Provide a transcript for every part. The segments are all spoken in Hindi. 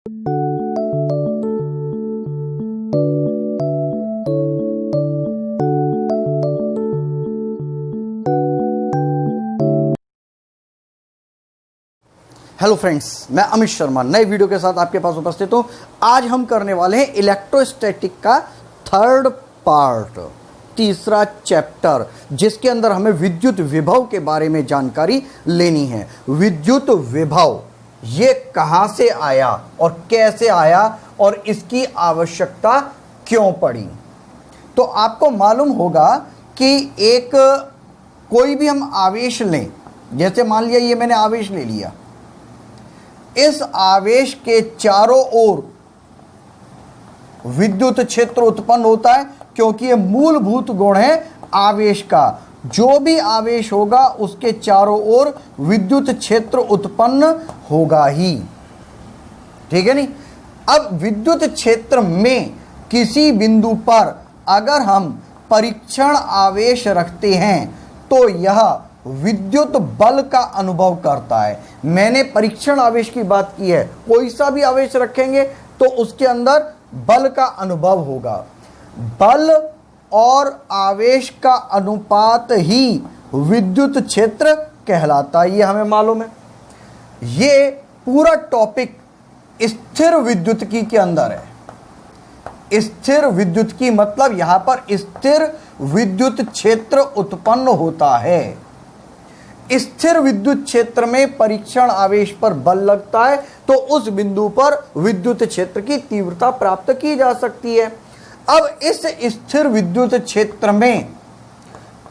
हेलो फ्रेंड्स, मैं अमित शर्मा नए वीडियो के साथ आपके पास उपस्थित हूं। आज हम करने वाले हैं इलेक्ट्रोस्टैटिक का थर्ड पार्ट, तीसरा चैप्टर, जिसके अंदर हमें विद्युत विभव के बारे में जानकारी लेनी है। विद्युत विभव ये कहां से आया और कैसे आया और इसकी आवश्यकता क्यों पड़ी। तो आपको मालूम होगा कि एक कोई भी हम आवेश लें, जैसे मान लिया ये मैंने आवेश ले लिया, इस आवेश के चारों ओर विद्युत क्षेत्र उत्पन्न होता है, क्योंकि यह मूलभूत गुण है आवेश का। जो भी आवेश होगा उसके चारों ओर विद्युत क्षेत्र उत्पन्न होगा ही, ठीक है नहीं। अब विद्युत क्षेत्र में किसी बिंदु पर अगर हम परीक्षण आवेश रखते हैं तो यह विद्युत बल का अनुभव करता है। मैंने परीक्षण आवेश की बात की है, कोई सा भी आवेश रखेंगे तो उसके अंदर बल का अनुभव होगा। बल और आवेश का अनुपात ही विद्युत क्षेत्र कहलाता है, ये हमें मालूम है। ये पूरा टॉपिक स्थिर विद्युतिकी के अंदर है। स्थिर विद्युतिकी मतलब यहां पर स्थिर विद्युत क्षेत्र उत्पन्न होता है। स्थिर विद्युत क्षेत्र में परीक्षण आवेश पर बल लगता है तो उस बिंदु पर विद्युत क्षेत्र की तीव्रता प्राप्त की जा सकती है। अब इस स्थिर विद्युत क्षेत्र में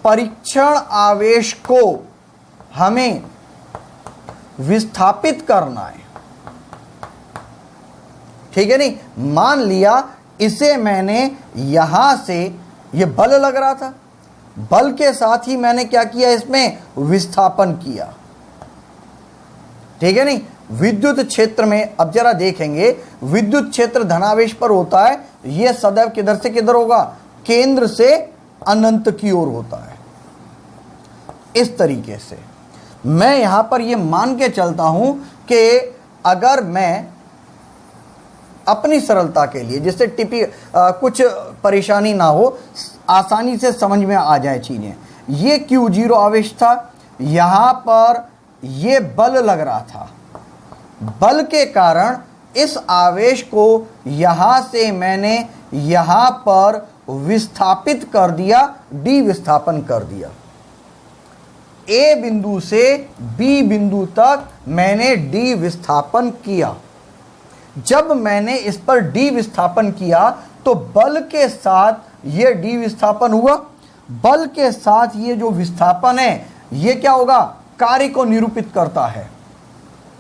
परीक्षण आवेश को हमें विस्थापित करना है, ठीक है नहीं। मान लिया इसे मैंने यहां से, ये बल लग रहा था, बल के साथ ही मैंने क्या किया, इसमें विस्थापन किया, ठीक है नहीं। विद्युत क्षेत्र में अब जरा देखेंगे, विद्युत क्षेत्र धनावेश पर होता है, यह सदैव किधर से किधर होगा, केंद्र से अनंत की ओर होता है। इस तरीके से मैं यहां पर यह मान के चलता हूं कि अगर मैं अपनी सरलता के लिए, जिससे कुछ परेशानी ना हो, आसानी से समझ में आ जाए चीजें, ये Q0 आवेश था, यहां पर ये बल लग रहा था। बल के कारण इस आवेश को यहां से मैंने यहां पर विस्थापित कर दिया, डी विस्थापन कर दिया। ए बिंदु से बी बिंदु तक मैंने डी विस्थापन किया। जब मैंने इस पर डी विस्थापन किया तो बल के साथ ये डी विस्थापन हुआ। बल के साथ ये जो विस्थापन है ये क्या होगा, कार्य को निरूपित करता है।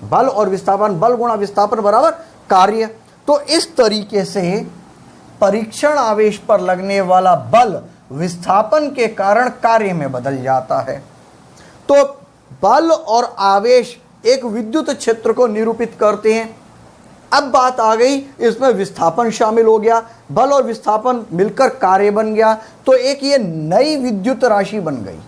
बल और विस्थापन, बल गुणा विस्थापन बराबर कार्य। तो इस तरीके से परीक्षण आवेश पर लगने वाला बल विस्थापन के कारण कार्य में बदल जाता है। तो बल और आवेश एक विद्युत क्षेत्र को निरूपित करते हैं। अब बात आ गई, इसमें विस्थापन शामिल हो गया, बल और विस्थापन मिलकर कार्य बन गया, तो एक ये नई विद्युत राशि बन गई,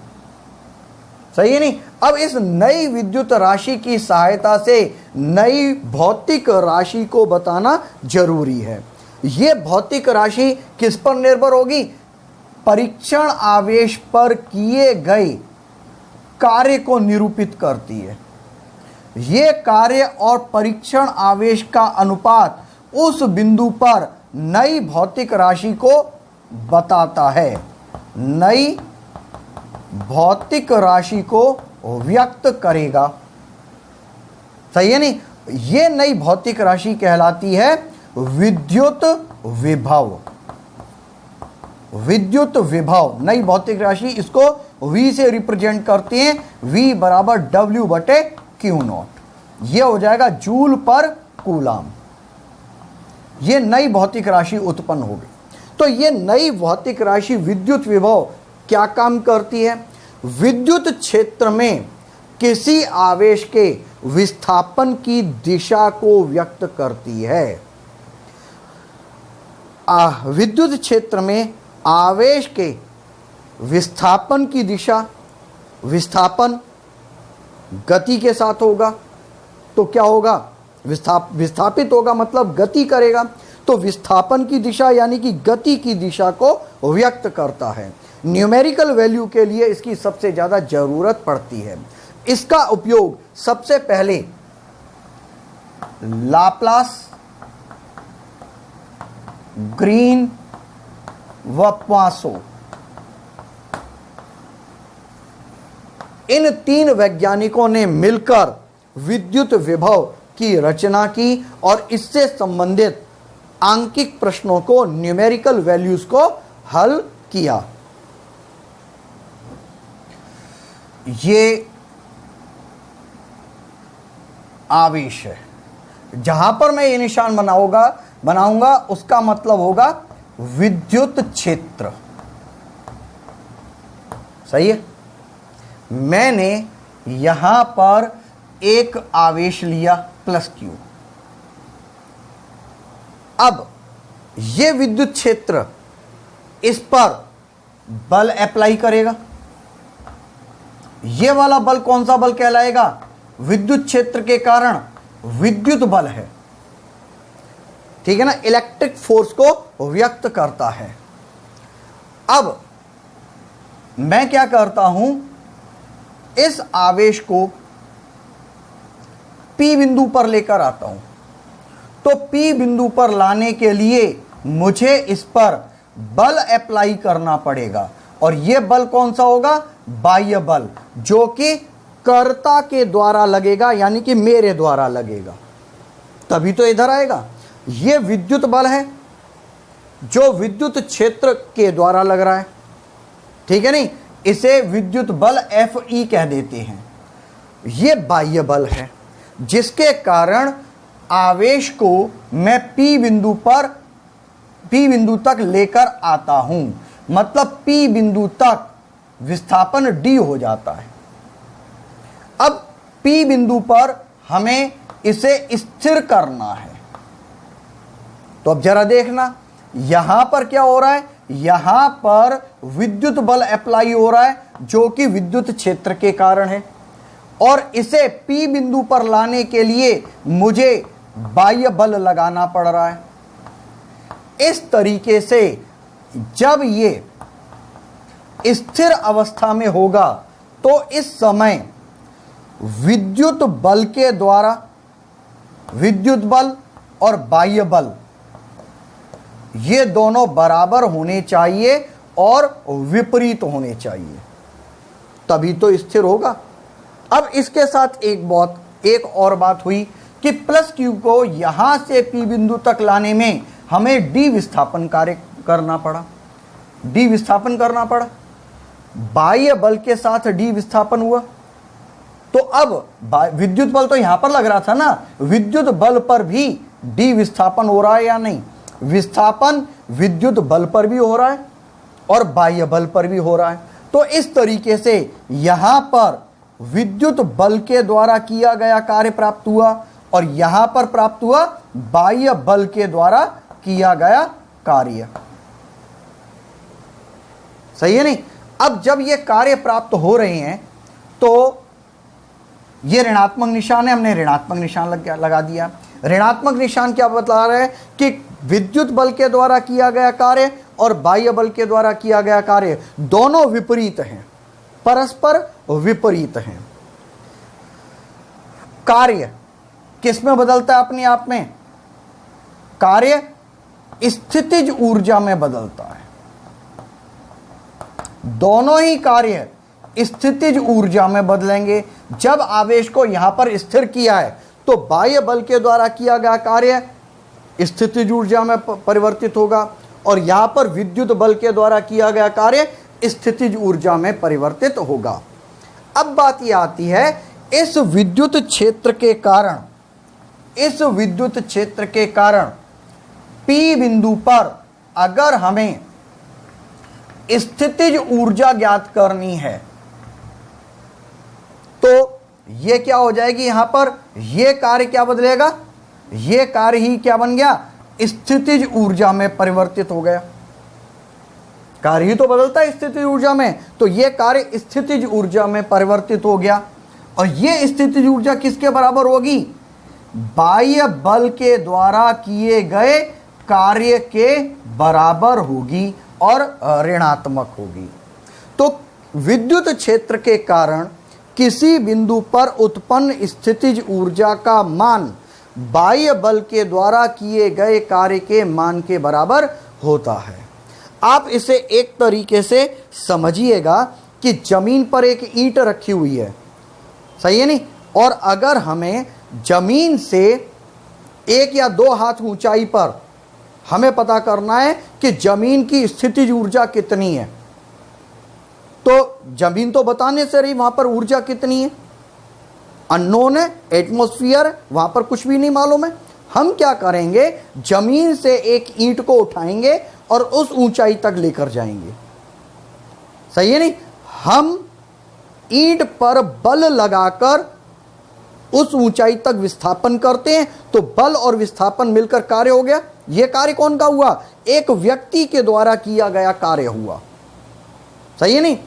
सही है नहीं। अब इस नई विद्युत राशि की सहायता से नई भौतिक राशि को बताना जरूरी है। ये भौतिक राशि किस पर निर्भर होगी, परीक्षण आवेश पर किए गए कार्य को निरूपित करती है। ये कार्य और परीक्षण आवेश का अनुपात उस बिंदु पर नई भौतिक राशि को बताता है, नई भौतिक राशि को व्यक्त करेगा, सही है नहीं। ये नई भौतिक राशि कहलाती है विद्युत विभव। विद्युत विभव नई भौतिक राशि, इसको V से रिप्रेजेंट करते हैं, V बराबर W/Q0। यह हो जाएगा जूल पर कूलाम। यह नई भौतिक राशि उत्पन्न हो गई। तो यह नई भौतिक राशि विद्युत विभव क्या काम करती है, विद्युत क्षेत्र में किसी आवेश के विस्थापन की दिशा को व्यक्त करती है। विद्युत क्षेत्र में आवेश के विस्थापन की दिशा, विस्थापन गति के साथ होगा तो क्या होगा, विस्थापित होगा मतलब गति करेगा, तो विस्थापन की दिशा यानी कि गति की दिशा को व्यक्त करता है। न्यूमेरिकल वैल्यू के लिए इसकी सबसे ज़्यादा ज़रूरत पड़ती है। इसका उपयोग सबसे पहले लाप्लास, ग्रीन व पॉइसन, इन 3 वैज्ञानिकों ने मिलकर विद्युत विभव की रचना की और इससे संबंधित आंकिक प्रश्नों को, न्यूमेरिकल वैल्यूज को हल किया। ये आवेश है। जहां पर मैं ये निशान बनाऊंगा उसका मतलब होगा विद्युत क्षेत्र। सही है। मैंने यहां पर एक आवेश लिया +Q। अब ये विद्युत क्षेत्र इस पर बल अप्लाई करेगा। ये वाला बल कौन सा बल कहलाएगा? विद्युत क्षेत्र के कारण विद्युत बल है। ठीक है ना, इलेक्ट्रिक फोर्स को व्यक्त करता है। अब मैं क्या करता हूं, इस आवेश को P बिंदु पर लेकर आता हूं। तो P बिंदु पर लाने के लिए मुझे इस पर बल अप्लाई करना पड़ेगा, और यह बल कौन सा होगा? बाह्य बल, जो कि कर्ता के द्वारा लगेगा, यानी कि मेरे द्वारा लगेगा, तभी तो इधर आएगा। यह विद्युत बल है जो विद्युत क्षेत्र के द्वारा लग रहा है। ठीक है नहीं, इसे विद्युत बल Fe कह देते हैं। यह बाह्य बल है जिसके कारण आवेश को मैं P बिंदु तक लेकर आता हूं, मतलब P बिंदु तक विस्थापन D हो जाता है। अब P बिंदु पर हमें इसे स्थिर करना है। तो अब जरा देखना, यहां पर क्या हो रहा है? यहां पर विद्युत बल अप्लाई हो रहा है जो कि विद्युत क्षेत्र के कारण है, और इसे P बिंदु पर लाने के लिए मुझे बाह्य बल लगाना पड़ रहा है। इस तरीके से जब ये स्थिर अवस्था में होगा तो इस समय विद्युत बल के द्वारा, विद्युत बल और बाह्य बल ये दोनों बराबर होने चाहिए और विपरीत होने चाहिए, तभी तो स्थिर होगा। अब इसके साथ एक और बात हुई कि +Q को यहां से P बिंदु तक लाने में हमें D विस्थापन कार्य करना पड़ा। D विस्थापन करना पड़ा, बाह्य बल के साथ D विस्थापन हुआ। तो अब विद्युत बल तो यहां पर लग रहा था ना, विद्युत बल पर भी D विस्थापन हो रहा है या नहीं? विस्थापन विद्युत बल पर भी हो रहा है और बाह्य बल पर भी हो रहा है। तो इस तरीके से यहां पर विद्युत बल के द्वारा किया गया कार्य प्राप्त हुआ, और यहां पर प्राप्त हुआ बाह्य बल के द्वारा किया गया कार्य। सही है नहीं? अब जब ये कार्य प्राप्त हो रहे हैं तो ये ऋणात्मक निशान है, हमने ऋणात्मक निशान लगा दिया। ऋणात्मक निशान क्या बता रहा है कि विद्युत बल के द्वारा किया गया कार्य और बाह्य बल के द्वारा किया गया कार्य दोनों विपरीत हैं, परस्पर विपरीत हैं। कार्य किस में बदलता है? अपने आप में कार्य स्थितिज ऊर्जा में बदलता है। दोनों ही कार्य स्थितिज ऊर्जा में बदलेंगे। जब आवेश को यहां पर स्थिर किया है तो बाह्य बल के द्वारा किया गया कार्य स्थितिज ऊर्जा में परिवर्तित होगा, और यहां पर विद्युत बल के द्वारा किया गया कार्य स्थितिज ऊर्जा में परिवर्तित होगा। अब बात यह आती है, इस विद्युत क्षेत्र के कारण P बिंदु पर अगर हमें स्थितिज ऊर्जा ज्ञात करनी है तो यह क्या हो जाएगी? यहां पर यह कार्य क्या बदलेगा? यह कार्य ही क्या बन गया? स्थितिज ऊर्जा में परिवर्तित हो गया। कार्य ही तो बदलता है स्थितिज ऊर्जा में, तो यह कार्य स्थितिज ऊर्जा में परिवर्तित हो गया। और यह स्थितिज ऊर्जा किसके बराबर होगी? बाह्य बल के द्वारा किए गए कार्य के बराबर होगी और ऋणात्मक होगी। तो विद्युत क्षेत्र के कारण किसी बिंदु पर उत्पन्न स्थितिज ऊर्जा का मान बाह्य बल के द्वारा किए गए कार्य के मान के बराबर होता है। आप इसे एक तरीके से समझिएगा कि जमीन पर एक ईंट रखी हुई है, सही है नहीं, और अगर हमें जमीन से 1 या 2 हाथ ऊंचाई पर हमें पता करना है कि जमीन की स्थितिज ऊर्जा कितनी है, तो जमीन तो बताने से रही वहां पर ऊर्जा कितनी है, अननोन है, एटमॉस्फेयर, वहां पर कुछ भी नहीं मालूम है। हम क्या करेंगे, जमीन से एक ईंट को उठाएंगे और उस ऊंचाई तक लेकर जाएंगे, सही है नहीं। हम ईंट पर बल लगाकर उस ऊंचाई तक विस्थापन करते हैं, तो बल और विस्थापन मिलकर कार्य हो गया। यह कार्य कौन का हुआ, एक व्यक्ति के द्वारा किया गया कार्य हुआ, सही है नहीं।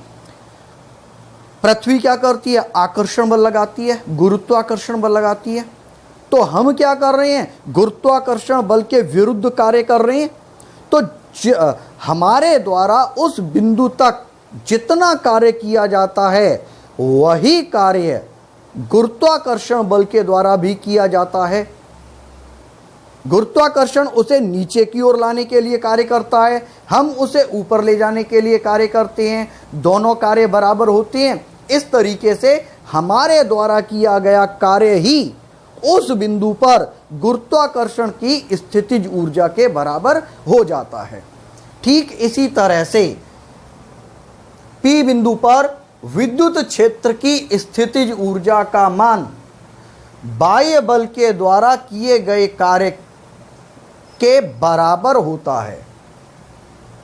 पृथ्वी क्या करती है, आकर्षण बल लगाती है, गुरुत्वाकर्षण बल लगाती है। तो हम क्या कर रहे हैं, गुरुत्वाकर्षण बल के विरुद्ध कार्य कर रहे हैं। तो हमारे द्वारा उस बिंदु तक जितना कार्य किया जाता है वही कार्य गुरुत्वाकर्षण बल के द्वारा भी किया जाता है। गुरुत्वाकर्षण उसे नीचे की ओर लाने के लिए कार्य करता है, हम उसे ऊपर ले जाने के लिए कार्य करते हैं, दोनों कार्य बराबर होते हैं। इस तरीके से हमारे द्वारा किया गया कार्य ही उस बिंदु पर गुरुत्वाकर्षण की स्थितिज ऊर्जा के बराबर हो जाता है। ठीक इसी तरह से P बिंदु पर विद्युत क्षेत्र की स्थितिज ऊर्जा का मान बाह्य बल के द्वारा किए गए कार्य के बराबर होता है,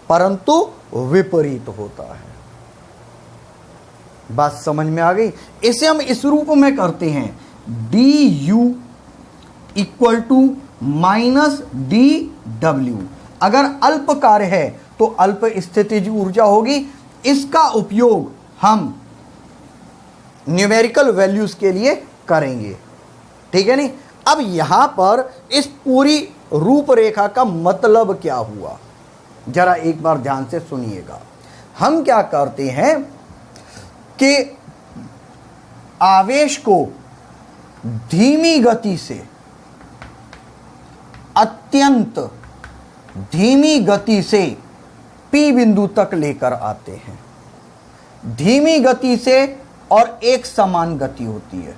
परंतु विपरीत होता है। बात समझ में आ गई। इसे हम इस रूप में करते हैं, du equal to minus dw। अगर अल्प कार्य है तो अल्प स्थितिज ऊर्जा होगी। इसका उपयोग हम न्यूमेरिकल वैल्यूज के लिए करेंगे, ठीक है नहीं। अब यहां पर इस पूरी रूपरेखा का मतलब क्या हुआ, जरा एक बार ध्यान से सुनिएगा। हम क्या करते हैं कि आवेश को धीमी गति से, अत्यंत धीमी गति से P बिंदु तक लेकर आते हैं। धीमी गति से और एक समान गति होती है,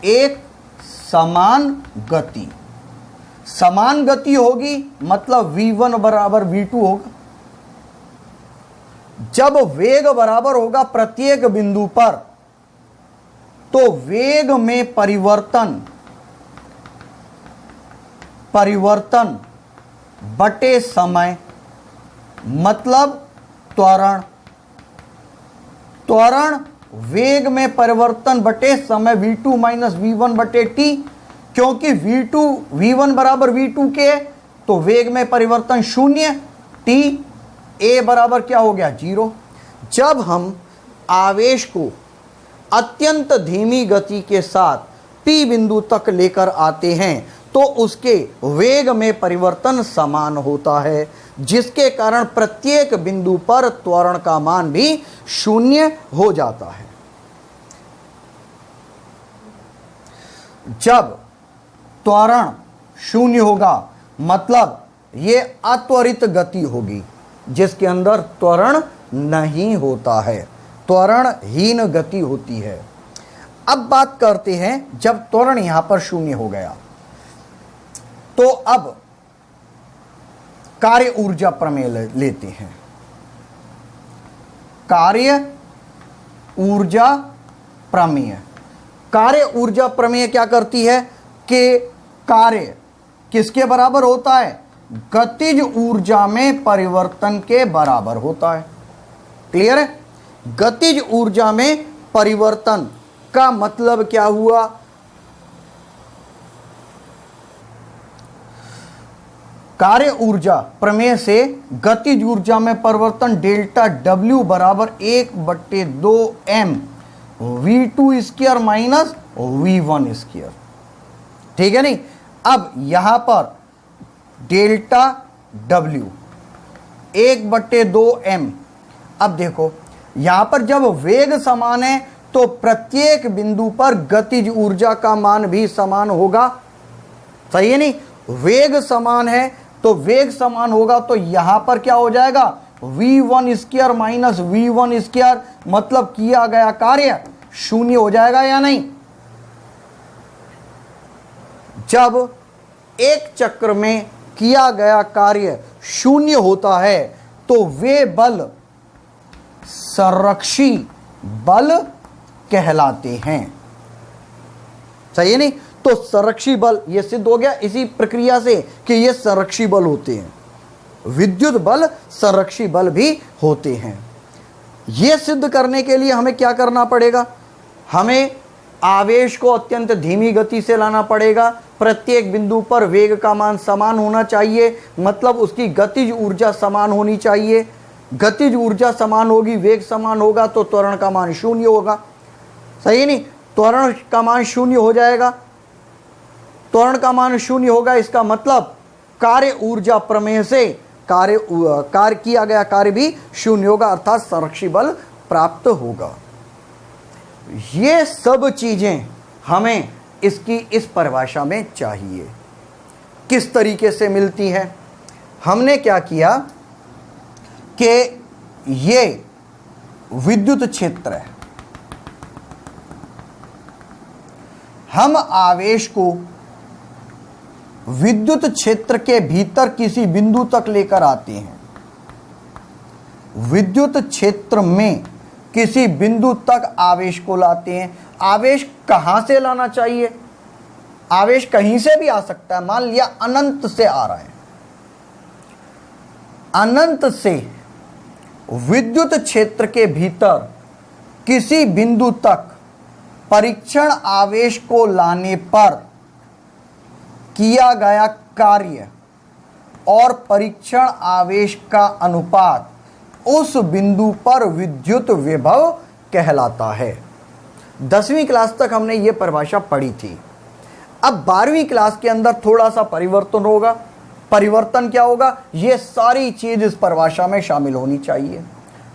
एक समान गति। समान गति होगी मतलब v1 बराबर v2 होगा। जब वेग बराबर होगा प्रत्येक बिंदु पर, तो वेग में परिवर्तन बटे समय मतलब त्वरण। त्वरण वेग में परिवर्तन बटे समय v2 माइनस v1 बटे t। क्योंकि v1 बराबर v2 के, तो वेग में परिवर्तन 0, t a बराबर क्या हो गया 0। जब हम आवेश को अत्यंत धीमी गति के साथ P बिंदु तक लेकर आते हैं तो उसके वेग में परिवर्तन समान होता है, जिसके कारण प्रत्येक बिंदु पर त्वरण का मान भी 0 हो जाता है। जब त्वरण 0 होगा मतलब ये अत्वरित गति होगी, जिसके अंदर त्वरण नहीं होता है, त्वरणहीन गति होती है। अब बात करते हैं जब त्वरण यहां पर 0 हो गया तो अब कार्य ऊर्जा प्रमेय लेते हैं। कार्य ऊर्जा प्रमेय, कार्य ऊर्जा प्रमेय क्या करती है कि कार्य किसके बराबर होता है, गतिज ऊर्जा में परिवर्तन के बराबर होता है। क्लियर है। गतिज ऊर्जा में परिवर्तन का मतलब क्या हुआ, कार्य ऊर्जा प्रमेय से गतिज ऊर्जा में परिवर्तन डेल्टा W बराबर 1/2m v2 square minus v1 square. ठीक है नहीं। अब यहां पर डेल्टा W 1/2m। अब देखो यहां पर जब वेग समान है तो प्रत्येक बिंदु पर गतिज ऊर्जा का मान भी समान होगा, सही है नहीं। वेग समान है तो वेग समान होगा, तो यहां पर क्या हो जाएगा, v1² माइनस v1², मतलब किया गया कार्य शून्य हो जाएगा या नहीं। जब एक चक्र में किया गया कार्य शून्य होता है तो वे बल संरक्षी बल कहलाते हैं, सही है नहीं। तो संरक्षी बल यह सिद्ध हो गया इसी प्रक्रिया से कि ये संरक्षी बल होते हैं, विद्युत बल संरक्षी बल भी होते हैं। यह सिद्ध करने के लिए हमें क्या करना पड़ेगा, हमें आवेश को अत्यंत धीमी गति से लाना पड़ेगा। प्रत्येक बिंदु पर वेग का मान समान होना चाहिए, मतलब उसकी गतिज ऊर्जा समान होनी चाहिए। गतिज ऊर्जा समान होगी, वेग समान होगा, तो त्वरण का मान शून्य होगा, सही नहीं। त्वरण का मान शून्य हो जाएगा, त्वरण का मान शून्य होगा, इसका मतलब कार्य ऊर्जा प्रमेय से कार्य किया गया कार्य भी शून्य होगा, अर्थात संरक्षी बल प्राप्त होगा। ये सब चीजें हमें इसकी इस परिभाषा में चाहिए। किस तरीके से मिलती है, हमने क्या किया कि ये विद्युत क्षेत्र है, हम आवेश को विद्युत क्षेत्र के भीतर किसी बिंदु तक लेकर आते हैं। विद्युत क्षेत्र में किसी बिंदु तक आवेश को लाते हैं। आवेश कहां से लाना चाहिए, आवेश कहीं से भी आ सकता है। मान लिया अनंत से आ रहा है, अनंत से विद्युत क्षेत्र के भीतर किसी बिंदु तक परीक्षण आवेश को लाने पर किया गया कार्य और परीक्षण आवेश का अनुपात उस बिंदु पर विद्युत विभव कहलाता है। 10वीं क्लास तक हमने ये परिभाषा पढ़ी थी। अब 12वीं क्लास के अंदर थोड़ा सा परिवर्तन होगा। परिवर्तन क्या होगा, ये सारी चीज इस परिभाषा में शामिल होनी चाहिए।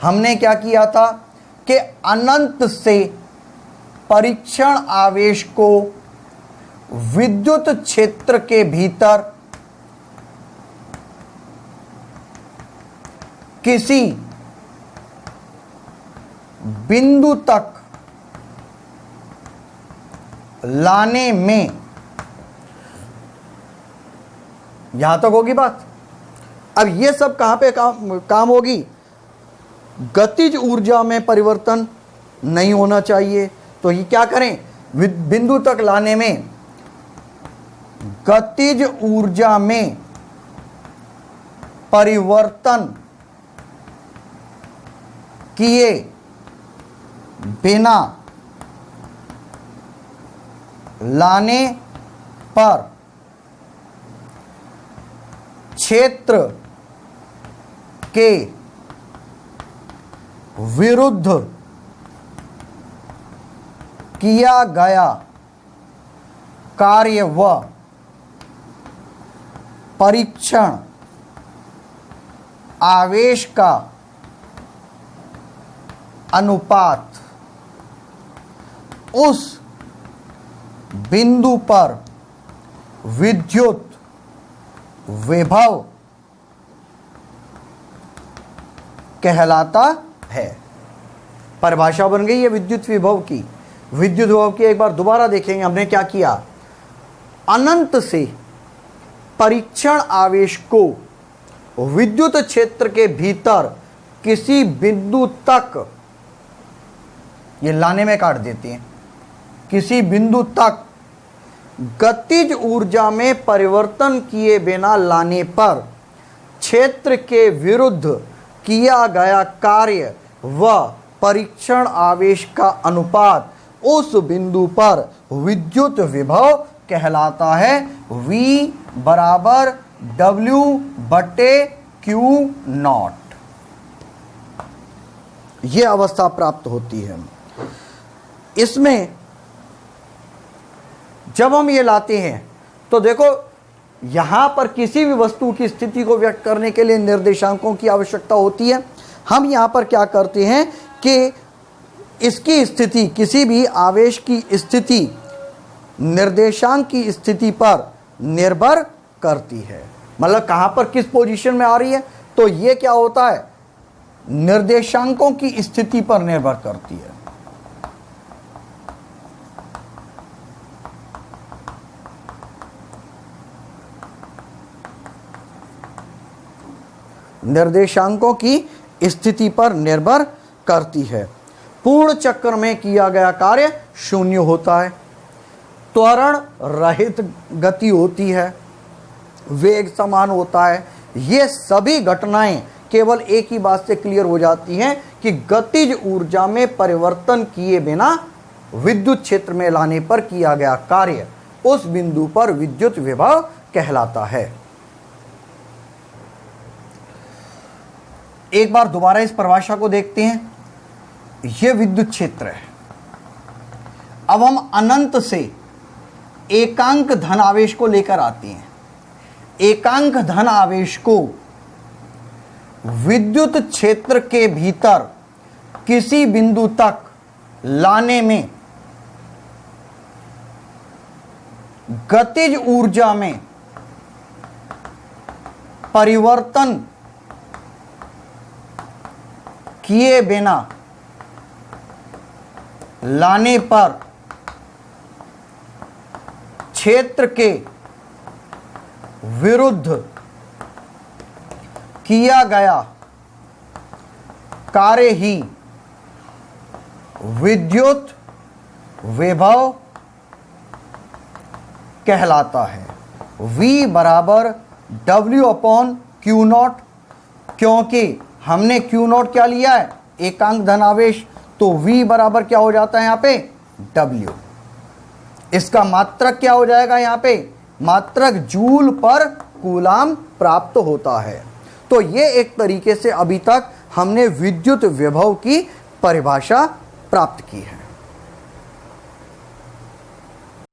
हमने क्या किया था कि अनंत से परीक्षण आवेश को विद्युत क्षेत्र के भीतर किसी बिंदु तक लाने में, यहां तक होगी बात। अब ये सब कहां पे काम होगी, गतिज ऊर्जा में परिवर्तन नहीं होना चाहिए। तो ये क्या करें, बिंदु तक लाने में गतिज ऊर्जा में परिवर्तन किए बिना लाने पर क्षेत्र के विरुद्ध किया गया कार्य व परीक्षण आवेश का अनुपात उस बिंदु पर विद्युत विभव कहलाता है। परिभाषा बन गई है विद्युत विभव की। विद्युत विभव की एक बार दोबारा देखेंगे। हमने क्या किया, अनंत से परीक्षण आवेश को विद्युत क्षेत्र के भीतर किसी बिंदु तक, ये लाने में काट देते हैं, किसी बिंदु तक गतिज ऊर्जा में परिवर्तन किए बिना लाने पर क्षेत्र के विरुद्ध किया गया कार्य व परीक्षण आवेश का अनुपात उस बिंदु पर विद्युत विभव कहलाता है। V बराबर W/Q0, यह अवस्था प्राप्त होती है। इसमें जब हम ये लाते हैं तो देखो यहां पर किसी भी वस्तु की स्थिति को व्यक्त करने के लिए निर्देशांकों की आवश्यकता होती है। हम यहां पर क्या करते हैं कि इसकी स्थिति, किसी भी आवेश की स्थिति निर्देशांक की स्थिति पर निर्भर करती है। मतलब कहां पर किस पोजीशन में आ रही है, तो ये क्या होता है, निर्देशांकों की स्थिति पर निर्भर करती है। निर्देशांकों की स्थिति पर निर्भर करती है। पूर्ण चक्र में किया गया कार्य शून्य होता है, त्वरण रहित गति होती है, वेग समान होता है। ये सभी घटनाएं केवल एक ही बात से क्लियर हो जाती हैं कि गतिज ऊर्जा में परिवर्तन किए बिना विद्युत क्षेत्र में लाने पर किया गया कार्य उस बिंदु पर विद्युत विभव कहलाता है। एक बार दोबारा इस परिभाषा को देखते हैं। यह विद्युत क्षेत्र है। अब हम अनंत से एकांक धन आवेश को लेकर आते हैं। एकांक धन आवेश को विद्युत क्षेत्र के भीतर किसी बिंदु तक लाने में गतिज ऊर्जा में परिवर्तन किए बिना लाने पर क्षेत्र के विरुद्ध किया गया कार्य ही विद्युत विभव कहलाता है। V बराबर W अपॉन क्यू नॉट, क्योंकि हमने क्यू नॉट क्या लिया है, एकांक धनावेश, तो V बराबर क्या हो जाता है यहाँ पे W। इसका मात्रक क्या हो जाएगा यहाँ पे, मात्रक जूल पर कूलाम प्राप्त होता है। तो ये एक तरीके से अभी तक हमने विद्युत विभव की परिभाषा प्राप्त की है।